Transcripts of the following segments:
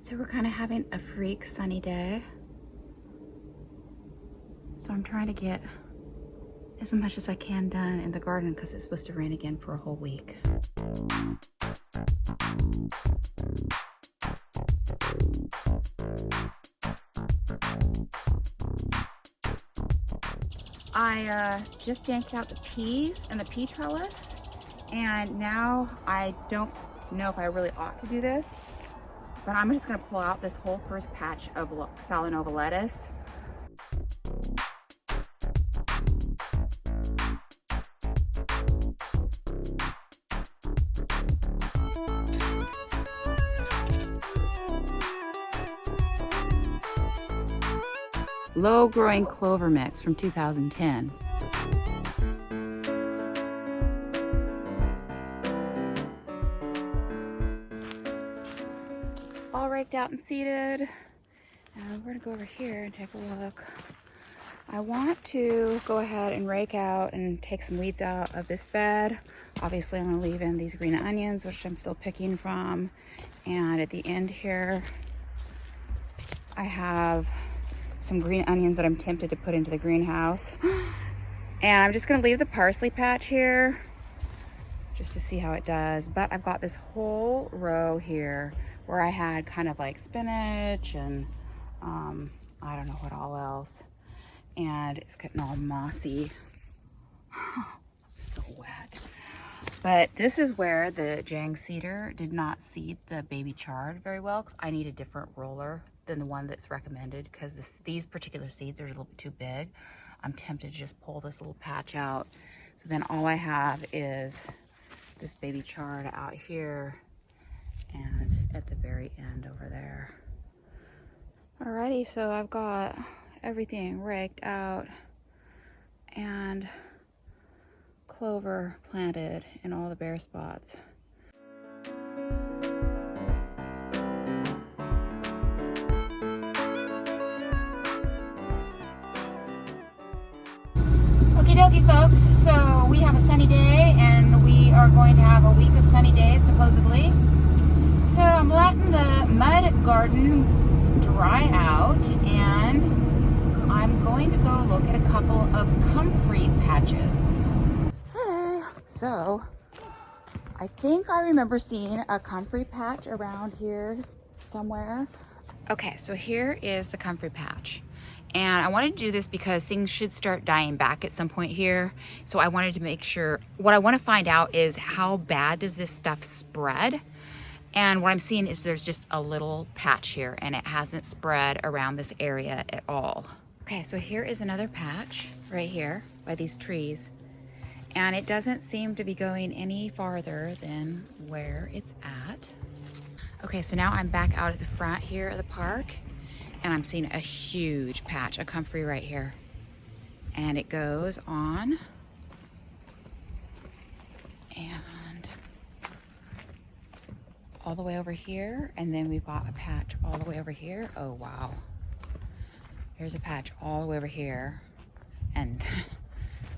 So we're kind of having a freak sunny day. So I'm trying to get as much as I can done in the garden because it's supposed to rain again for a whole week. I just yanked out the peas and the pea trellis, and now I don't know if I really ought to do this, but I'm just gonna pull out this whole first patch of Salanova lettuce. Low growing clover mix from 2010. All raked out and seeded. And we're gonna go over here and take a look. I want to go ahead and rake out and take some weeds out of this bed. Obviously, I'm gonna leave in these green onions, which I'm still picking from. And at the end here, I have some green onions that I'm tempted to put into the greenhouse. And I'm just gonna leave the parsley patch here just to see how it does. But I've got this whole row here where I had kind of like spinach and I don't know what all else. And it's getting all mossy. So wet. But this is where the Jang seeder did not seed the baby chard very well, because I need a different roller than the one that's recommended, because these particular seeds are a little bit too big. I'm tempted to just pull this little patch out. So then all I have is this baby chard out here and at the very end over there. Alrighty, so I've got everything raked out and clover planted in all the bare spots. Okie dokie folks, so we have a sunny day and we are going to have a week of sunny days supposedly. So I'm letting the mud garden dry out and I'm going to go look at a couple of comfrey patches. Hey, so I think I remember seeing a comfrey patch around here somewhere. Okay, so here is the comfrey patch. And I wanted to do this because things should start dying back at some point here. So I wanted to make sure, what I want to find out is how bad does this stuff spread? And what I'm seeing is there's just a little patch here and it hasn't spread around this area at all. Okay, so here is another patch right here by these trees. And it doesn't seem to be going any farther than where it's at. Okay, so now I'm back out at the front here of the park. And I'm seeing a huge patch of comfrey right here. And it goes on. And all the way over here. And then we've got a patch all the way over here. Oh, wow. Here's a patch all the way over here. And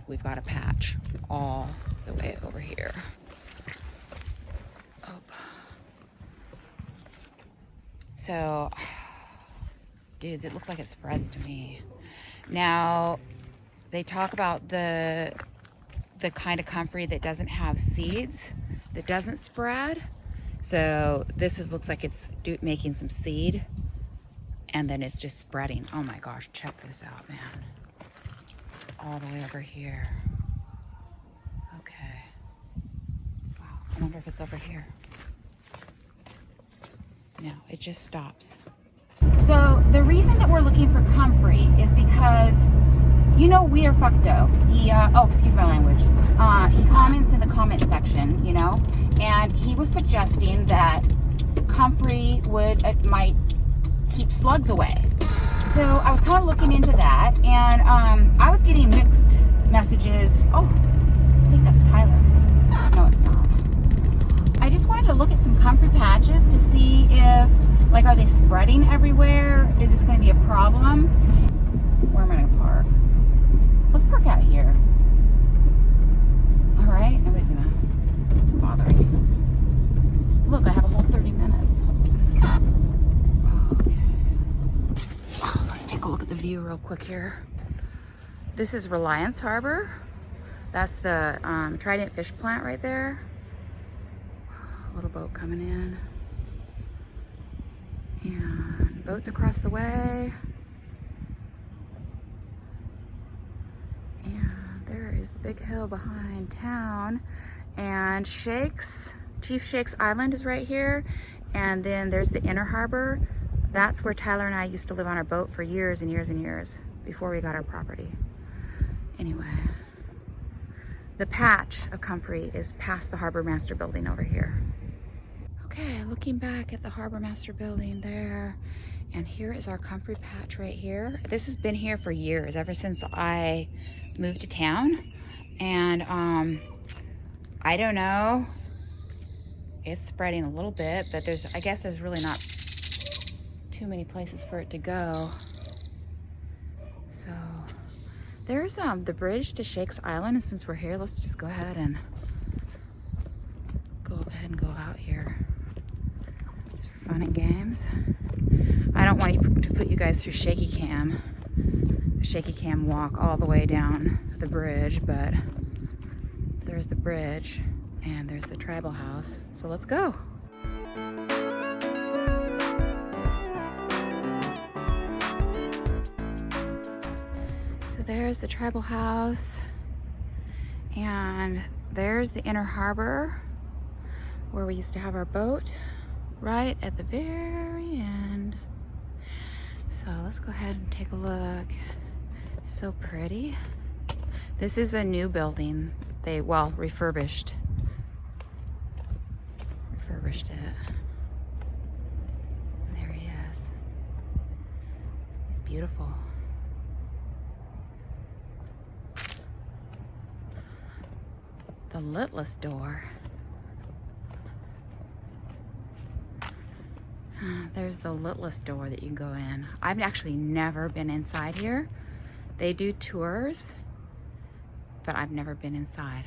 we've got a patch all the way over here. Oh. So, dudes, it looks like it spreads to me. Now, they talk about the kind of comfrey that doesn't have seeds, that doesn't spread. So this looks like it's making some seed, and then it's just spreading. Oh my gosh, check this out, man. It's all the way over here. Okay. Wow, I wonder if it's over here. No, it just stops. So the reason that we're looking for comfrey is because, you know, we are fuckdo. He, oh, excuse my language. He comments in the comment section, you know, and he was suggesting that comfrey might keep slugs away. So I was kind of looking into that, and I was getting mixed messages. Oh, I think that's Tyler. No, it's not. I just wanted to look at some comfrey patches to see if, like, are they spreading everywhere? Is this going to be a problem? Where am I going to park? Let's park out here. All right, nobody's going to bother me. Look, I have a whole 30 minutes. quick here. This is Reliance Harbor. That's the Trident fish plant right there. A little boat coming in. And boats across the way. And there is the big hill behind town. And Chief Shakes Island is right here. And then there's the inner harbor. That's where Tyler and I used to live on our boat for years and years and years before we got our property. Anyway, the patch of Comfrey is past the Harbor Master building over here. Okay, looking back at the Harbor Master building there, and here is our Comfrey patch right here. This has been here for years, ever since I moved to town. And I don't know, it's spreading a little bit, but I guess there's really not too many places for it to go. So there's the bridge to Shakes Island, and since we're here, let's just go ahead and go out here. Just for fun and games. I don't want to put you guys through shaky cam walk all the way down the bridge, but there's the bridge and there's the tribal house. So let's go. There's the tribal house, and there's the inner harbor where we used to have our boat, right at the very end. So let's go ahead and take a look. It's so pretty. This is a new building. They, well, refurbished it. There he is. He's beautiful. The litless door. There's the litless door that you can go in. I've actually never been inside here. They do tours, but I've never been inside.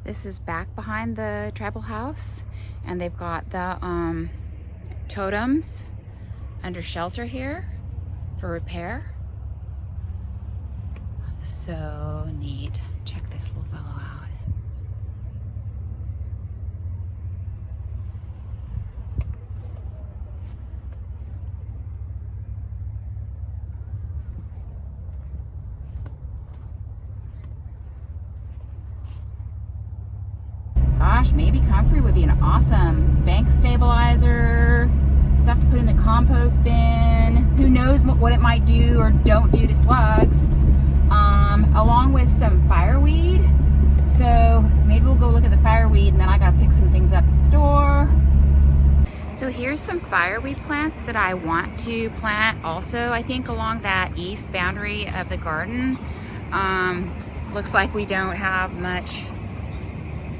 This is back behind the tribal house, and they've got the totems under shelter here for repair. So neat. Check this little fellow out. Gosh, maybe Comfrey would be an awesome bank stabilizer, stuff to put in the compost bin. Who knows what it might do or don't do to slugs, along with some fireweed. So maybe we'll go look at the fireweed, and then I gotta pick some things up at the store. So here's some fireweed plants that I want to plant also, I think, along that east boundary of the garden. Looks like we don't have much.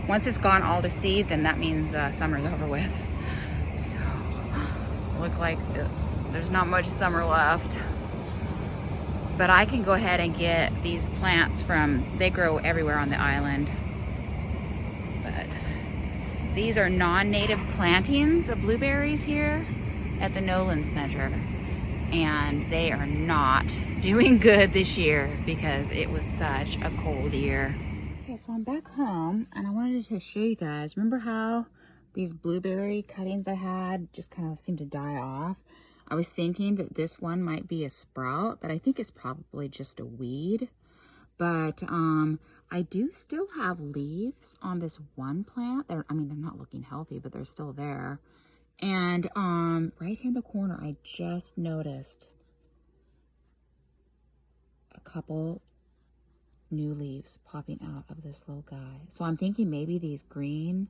Once it's gone all to seed, then that means summer's over with. So look like there's not much summer left. But I can go ahead and get these plants they grow everywhere on the island. But these are non-native plantings of blueberries here at the Nolan Center. And they are not doing good this year because it was such a cold year. Okay, so I'm back home and I wanted to show you guys, remember how these blueberry cuttings I had just kind of seemed to die off? I was thinking that this one might be a sprout, but I think it's probably just a weed. But I do still have leaves on this one plant. They're not looking healthy, but they're still there. And right here in the corner, I just noticed a couple new leaves popping out of this little guy. So I'm thinking maybe these green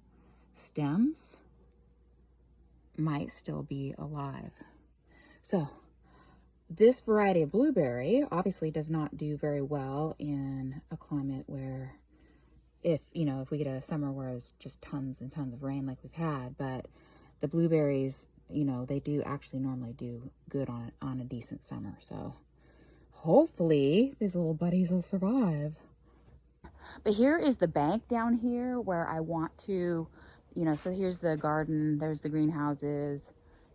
stems might still be alive. So this variety of blueberry obviously does not do very well in a climate where if we get a summer where it's just tons and tons of rain like we've had, but the blueberries, they do actually normally do good on a decent summer. So hopefully these little buddies will survive. But here is the bank down here where I want to you know, so here's the garden, there's the greenhouses,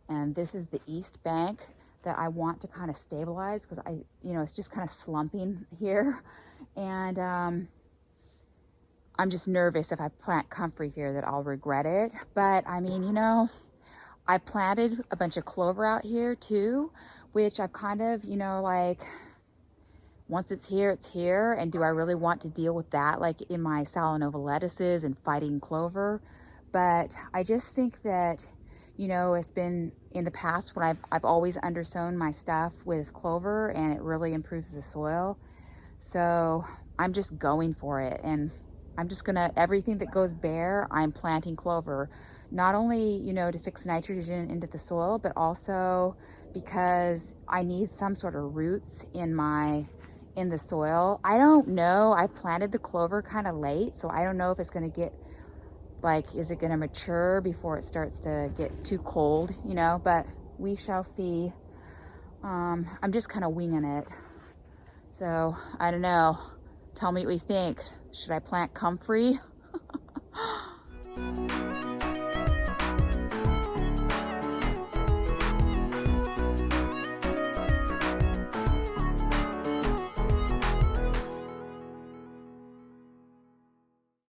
and this is the east bank that I want to kind of stabilize because you know, it's just kind of slumping here. And I'm just nervous if I plant comfrey here that I'll regret it. But I mean, you know, I planted a bunch of clover out here too, which I've kind of, you know, like, once it's here, it's here. And do I really want to deal with that, like in my Salanova lettuces and fighting clover? But I just think that, you know, it's been in the past when I've always undersown my stuff with clover, and it really improves the soil. So I'm just going for it, and I'm just gonna, everything that goes bare, I'm planting clover. Not only, you know, to fix nitrogen into the soil, but also because I need some sort of roots in the soil. I don't know, I planted the clover kind of late, so I don't know if it's gonna get, like, is it gonna mature before it starts to get too cold, you know, but we shall see. I'm just kind of winging it. So I don't know, tell me what you think. Should I plant comfrey?